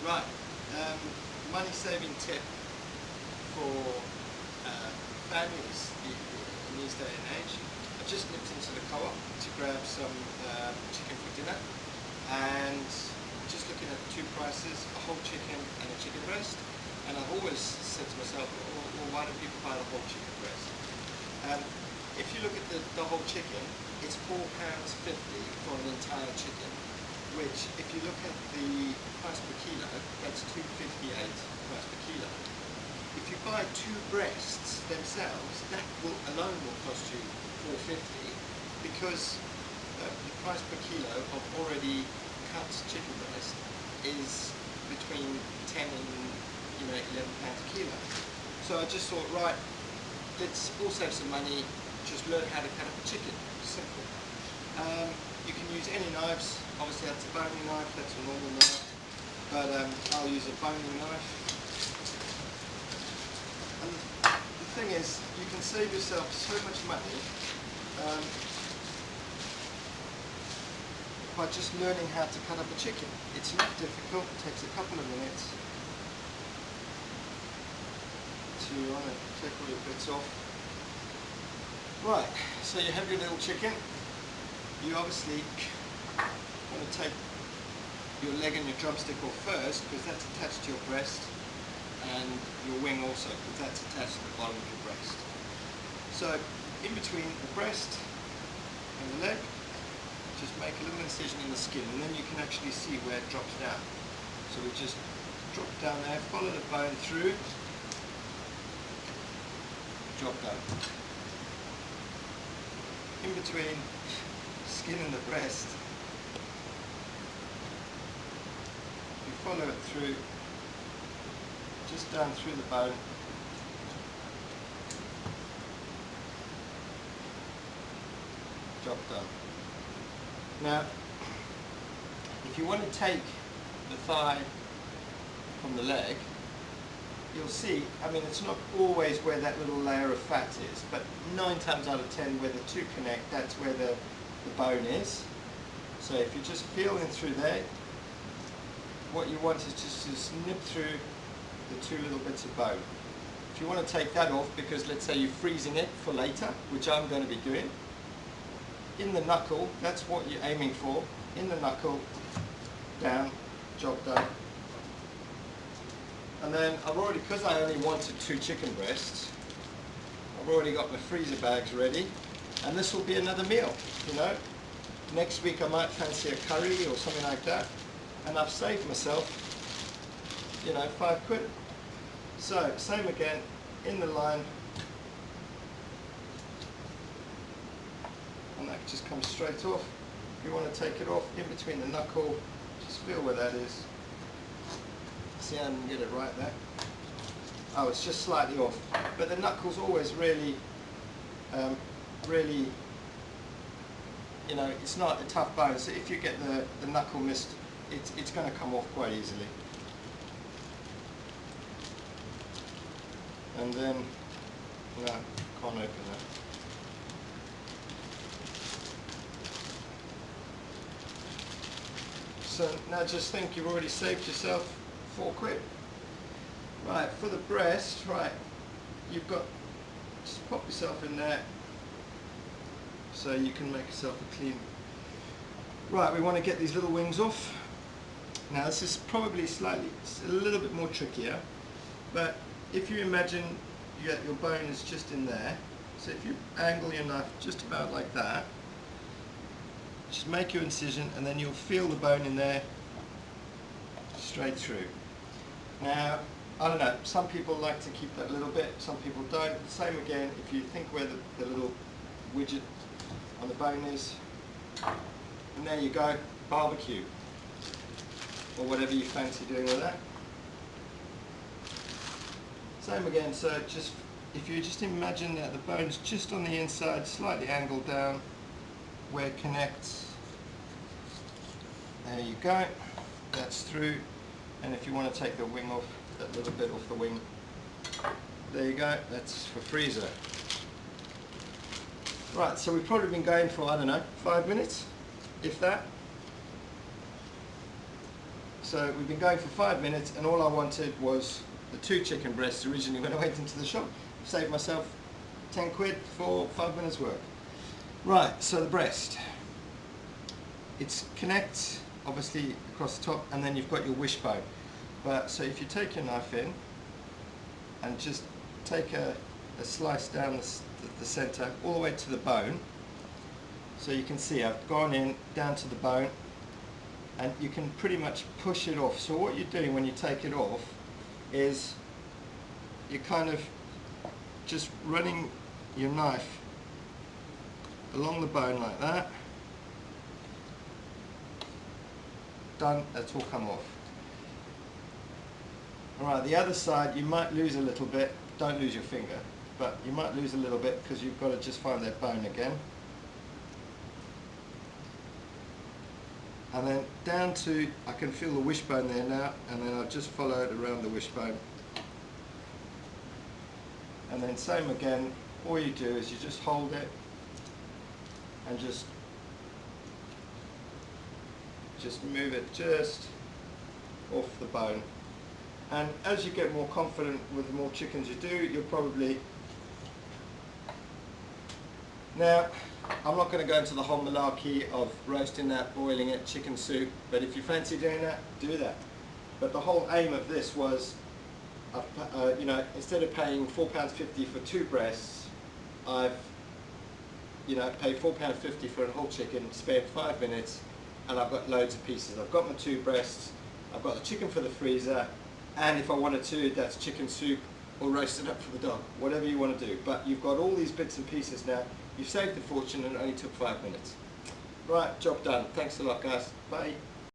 Right, money saving tip for families in this day and age. I've just nipped into the co-op to grab some chicken for dinner, and just looking at the two prices, a whole chicken and a chicken breast, and I've always said to myself, well, why do people buy the whole chicken breast? If you look at the whole chicken, it's £4.50 for an entire chicken, which, if you look at the price per kilo, that's £2.58 price per kilo. If you buy two breasts themselves, that alone will cost you £4.50, because the price per kilo of already cut chicken breast is between 10 and £11 a kilo. So I just thought, right, let's all save some money, just learn how to cut up a chicken. Simple. You can use any knives. Obviously that's a boning knife, that's a normal knife, but I'll use a boning knife. And the thing is, you can save yourself so much money by just learning how to cut up a chicken. It's not difficult, it takes a couple of minutes to take all your bits off. Right, so you have your little chicken. You obviously want to take your leg and your drumstick off first, because that's attached to your breast, and your wing also, because that's attached to the bottom of your breast. So in between the breast and the leg, just make a little incision in the skin, and then you can actually see where it drops down. So we just drop down there, follow the bone through, drop down. In between skin and the breast, you follow it through, just down through the bone, drop down. Now, if you want to take the thigh from the leg, you'll see, I mean, it's not always where that little layer of fat is, but 9 times out of 10 where the two connect, that's where the bone is. So if you just feel in through there, what you want is just to snip through the two little bits of bone. If you want to take that off, because let's say you're freezing it for later, which I'm going to be doing, in the knuckle, that's what you're aiming for, in the knuckle, down, job done. And then I've already, because I only wanted 2 chicken breasts, I've already got my freezer bags ready, and this will be another meal, Next week I might fancy a curry or something like that, and I've saved myself, £5. So, same again, in the line, and that just comes straight off. If you want to take it off, in between the knuckle, just feel where that is. See, I didn't get it right there. Oh, it's just slightly off. But the knuckle's always really, it's not a tough bone. So if you get the knuckle missed, it's going to come off quite easily. And then, no, can't open that. So now just think, you've already saved yourself £4. Right, for the breast, right, you've got, just pop yourself in there so you can make yourself a clean. Right, we want to get these little wings off. Now this is probably a little bit more trickier, but if you imagine your bone is just in there, so if you angle your knife just about like that, just make your incision, and then you'll feel the bone in there straight through. Now, I don't know, some people like to keep that a little bit, some people don't. Same again, if you think where the little widget on the bone is, and there you go, barbecue, or whatever you fancy doing with that. Same again, so just, if you just imagine that the bone's just on the inside, slightly angled down, where it connects, there you go, that's through. And if you want to take the wing off, that little bit off the wing, there you go, that's for freezer. Right, so we've probably been going for, I don't know, 5 minutes, if that. So we've been going for 5 minutes, and all I wanted was the 2 chicken breasts originally when I went into the shop. Saved myself 10 quid for 5 minutes work. Right, so the breast. It connects obviously across the top, and then you've got your wishbone. But so if you take your knife in and just take a slice down the center all the way to the bone, so you can see I've gone in down to the bone, and you can pretty much push it off. So what you're doing when you take it off is you're kind of just running your knife along the bone like that. Done, that's all come off. Alright, the other side you might lose a little bit, don't lose your finger, but you might lose a little bit because you've got to just find that bone again. And then down to, I can feel the wishbone there now, and then I'll just follow it around the wishbone. And then same again, all you do is you just hold it and just move it just off the bone. And as you get more confident with the more chickens you do, you'll probably... Now, I'm not going to go into the whole malarkey of roasting that, boiling it, chicken soup, but if you fancy doing that, do that. But the whole aim of this was, you know, instead of paying £4.50 for 2 breasts, I've, you know, paid £4.50 for a whole chicken, spared 5 minutes, and I've got loads of pieces. I've got my 2 breasts, I've got the chicken for the freezer, and if I wanted to, that's chicken soup or roast it up for the dog, whatever you want to do. But you've got all these bits and pieces now. You've saved a fortune and it only took 5 minutes. Right, job done. Thanks a lot, guys. Bye.